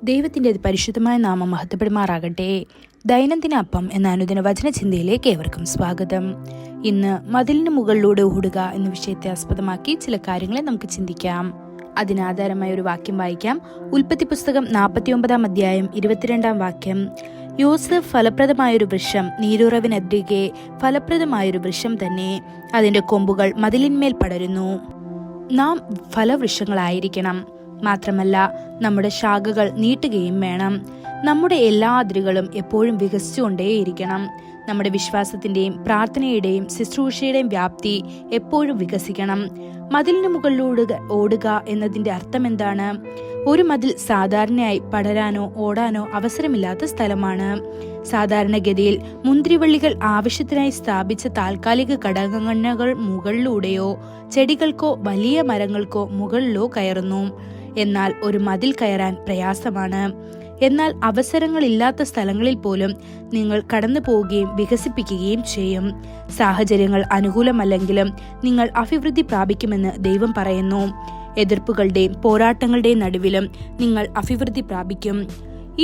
ദൈവത്തിൻ്റെ പരിശുദ്ധമായ നാമം മഹത്വപ്പെടുമാറാകട്ടെ. ദൈനംദിന അപ്പം എന്ന അനുദിന വചനചിന്തയിലേക്ക് ഏവർക്കും സ്വാഗതം. ഇന്ന് മതിലിന് മുകളിലൂടെ ഓടുക എന്ന വിഷയത്തെ ആസ്പദമാക്കി ചില കാര്യങ്ങളെ നമുക്ക് ചിന്തിക്കാം. അതിനാധാരമായ ഒരു വാക്യം വായിക്കാം. ഉൽപ്പത്തി പുസ്തകം 49 അധ്യായം 22 വാക്യം. യോസഫ് ഫലപ്രദമായൊരു വൃക്ഷം, നീരുറവിനരികെ ഫലപ്രദമായൊരു വൃക്ഷം തന്നെ, അതിന്റെ കൊമ്പുകൾ മതിലിന്മേൽ പടരുന്നു. നാം ഫലവൃക്ഷങ്ങളായിരിക്കണം. മാത്രമല്ല, നമ്മുടെ ശാഖകൾ നീട്ടുകയും വേണം. നമ്മുടെ എല്ലാ അതിരുകളും എപ്പോഴും വികസിച്ചുകൊണ്ടേയിരിക്കണം. നമ്മുടെ വിശ്വാസത്തിന്റെയും പ്രാർത്ഥനയുടെയും ശുശ്രൂഷയുടെയും വ്യാപ്തി എപ്പോഴും വികസിക്കണം. മതിലിന് മുകളിലൂടെ ഓടുക എന്നതിന്റെ അർത്ഥം എന്താണ്? ഒരു മതിൽ സാധാരണയായി പടരാനോ ഓടാനോ അവസരമില്ലാത്ത സ്ഥലമാണ്. സാധാരണഗതിയിൽ മുന്തിരിവള്ളികൾ ആവശ്യത്തിനായി സ്ഥാപിച്ച താൽക്കാലിക ഘടകങ്ങൾ മുകളിലൂടെയോ ചെടികൾക്കോ വലിയ മരങ്ങൾക്കോ മുകളിലോ കയറുന്നു. എന്നാൽ ഒരു മതിൽ കയറാൻ പ്രയാസമാണ്. എന്നാൽ അവസരങ്ങളില്ലാത്ത സ്ഥലങ്ങളിൽ പോലും നിങ്ങൾ കടന്നു പോവുകയും വികസിപ്പിക്കുകയും ചെയ്യും. സാഹചര്യങ്ങൾ അനുകൂലമല്ലെങ്കിലും നിങ്ങൾ അഭിവൃദ്ധി പ്രാപിക്കുമെന്ന് ദൈവം പറയുന്നു. എതിർപ്പുകളുടെയും പോരാട്ടങ്ങളുടെയും നടുവിലും നിങ്ങൾ അഭിവൃദ്ധി പ്രാപിക്കും.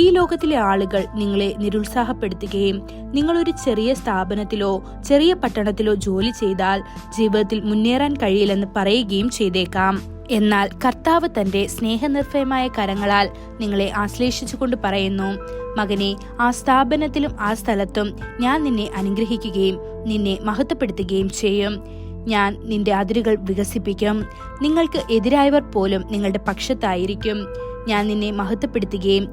ഈ ലോകത്തിലെ ആളുകൾ നിങ്ങളെ നിരുത്സാഹപ്പെടുത്തുകയും നിങ്ങളൊരു ചെറിയ സ്ഥാപനത്തിലോ ചെറിയ പട്ടണത്തിലോ ജോലി ചെയ്താൽ ജീവിതത്തിൽ മുന്നേറാൻ കഴിയില്ലെന്ന് പറയുകയും ചെയ്തേക്കാം. എന്നാൽ കർത്താവ് തന്റെ സ്നേഹനിർഭയമായ കരങ്ങളാൽ നിങ്ങളെ ആശ്ലേഷിച്ചുകൊണ്ട് പറയുന്നു, മകനെ, ആ സ്ഥാപനത്തിലും ആ സ്ഥലത്തും ഞാൻ നിന്നെ അനുഗ്രഹിക്കുകയും നിന്നെ മഹത്വപ്പെടുത്തുകയും ചെയ്യും. ഞാൻ നിന്റെ അതിരുകൾ വികസിപ്പിക്കും. നിങ്ങൾക്ക് എതിരായവർ പോലും നിങ്ങളുടെ പക്ഷത്തായിരിക്കും. ഞാൻ നിന്നെ മഹത്വപ്പെടുത്തുകയും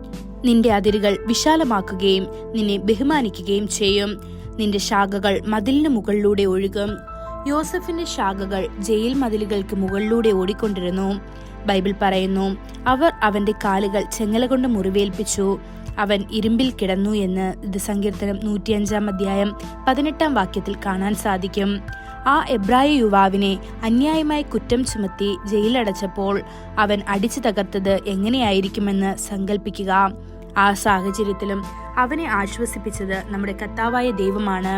നിന്റെ അതിരുകൾ വിശാലമാക്കുകയും നിന്നെ ബഹുമാനിക്കുകയും ചെയ്യും. നിന്റെ ശാഖകൾ മതിലിന് മുകളിലൂടെ ഒഴുകും. യോസഫിന്റെ ശാഖകൾ ജയിൽ മതിലുകൾക്ക് മുകളിലൂടെ ഓടിക്കൊണ്ടിരുന്നു. ബൈബിൾ പറയുന്നു, അവർ അവന്റെ കാലുകൾ ചെങ്ങല കൊണ്ട് മുറിവേൽപ്പിച്ചു, അവൻ ഇരുമ്പിൽ കിടന്നു എന്ന്. ഇത് സങ്കീർത്തനം 105 അധ്യായം 18 വാക്യത്തിൽ കാണാൻ സാധിക്കും. ആ എബ്രായ യുവാവിനെ അന്യായമായി കുറ്റം ചുമത്തി ജയിലടച്ചപ്പോൾ അവൻ അടിച്ചു തകർത്തത് എങ്ങനെയായിരിക്കുമെന്ന് സങ്കല്പിക്കുക. ആ സാഹചര്യത്തിലും അവനെ ആശ്വസിപ്പിച്ചത് നമ്മുടെ കർത്താവായ ദൈവമാണ്.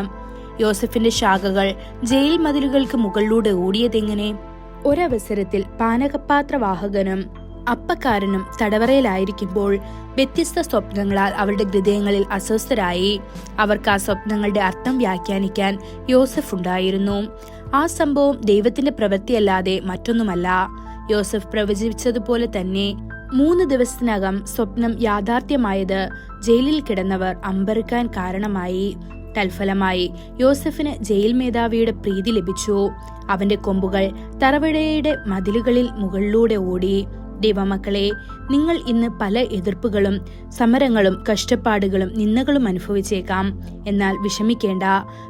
യോസഫിന്റെ ശാഖകൾ ജയിൽ മതിലുകൾക്ക് മുകളിലൂടെ ഓടിയതെങ്ങനെ? ഒരവസരത്തിൽ പാനകപാത്രവാഹകനും അപ്പക്കാരനും തടവറയിലായിരിക്കുമ്പോൾ വ്യത്യസ്ത സ്വപ്നങ്ങളാൽ അവരുടെ ഹൃദയങ്ങളിൽ അസ്വസ്ഥരായി. അവർക്ക് ആ സ്വപ്നങ്ങളുടെ അർത്ഥം വ്യാഖ്യാനിക്കാൻ യോസഫ് ഉണ്ടായിരുന്നു. ആ സംഭവം ദൈവത്തിന്റെ പ്രവൃത്തിയല്ലാതെ മറ്റൊന്നുമല്ല. യോസഫ് പ്രവചിച്ചതുപോലെ തന്നെ 3 ദിവസത്തിനകം സ്വപ്നം യാഥാർത്ഥ്യമായത് ജയിലിൽ കിടന്നവർ അമ്പരക്കാൻ കാരണമായി. തൽഫലമായി യോസഫിന് ജയിൽ മേധാവിയുടെ പ്രീതി ലഭിച്ചു. അവന്റെ കൊമ്പുകൾ തറവടയുടെ മതിലുകളിൽ മുകളിലൂടെ ഓടി. ദൈവമക്കളെ, നിങ്ങൾ ഇന്ന് പല എതിർപ്പുകളും സമരങ്ങളും കഷ്ടപ്പാടുകളും നിന്ദകളും അനുഭവിച്ചേക്കാം. എന്നാൽ വിഷമിക്കേണ്ട.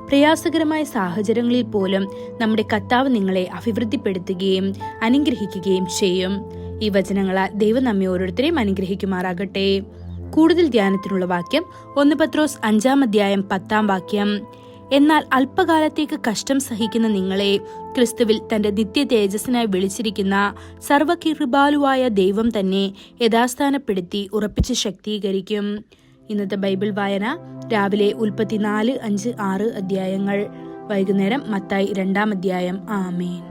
പ്രയാസകരമായ സാഹചര്യങ്ങളിൽ പോലും നമ്മുടെ കർത്താവ് നിങ്ങളെ അഭിവൃദ്ധിപ്പെടുത്തുകയും അനുഗ്രഹിക്കുകയും ചെയ്യും. ഈ വചനങ്ങളാൽ ദൈവം നമ്മെ ഓരോരുത്തരെയും അനുഗ്രഹിക്കുമാറാകട്ടെ. കൂടുതൽ ധ്യാനത്തിനുള്ള വാക്യം 1 പത്രോസ് 5 അധ്യായം 10 വാക്യം. എന്നാൽ അല്പകാലത്തേക്ക് കഷ്ടം സഹിക്കുന്ന നിങ്ങളെ ക്രിസ്തുവിൽ തന്റെ നിത്യ തേജസ്സിനായി വിളിച്ചിരിക്കുന്ന സർവകൃപാലുവായ ദൈവം തന്നെ യഥാസ്ഥാനപ്പെടുത്തി ഉറപ്പിച്ച് ശക്തീകരിക്കും. ഇന്നത്തെ ബൈബിൾ വായന രാവിലെ ഉൽപ്പത്തി 4, 5, 6 അധ്യായങ്ങൾ, വൈകുന്നേരം മത്തായി 2 അധ്യായം. ആമേൻ.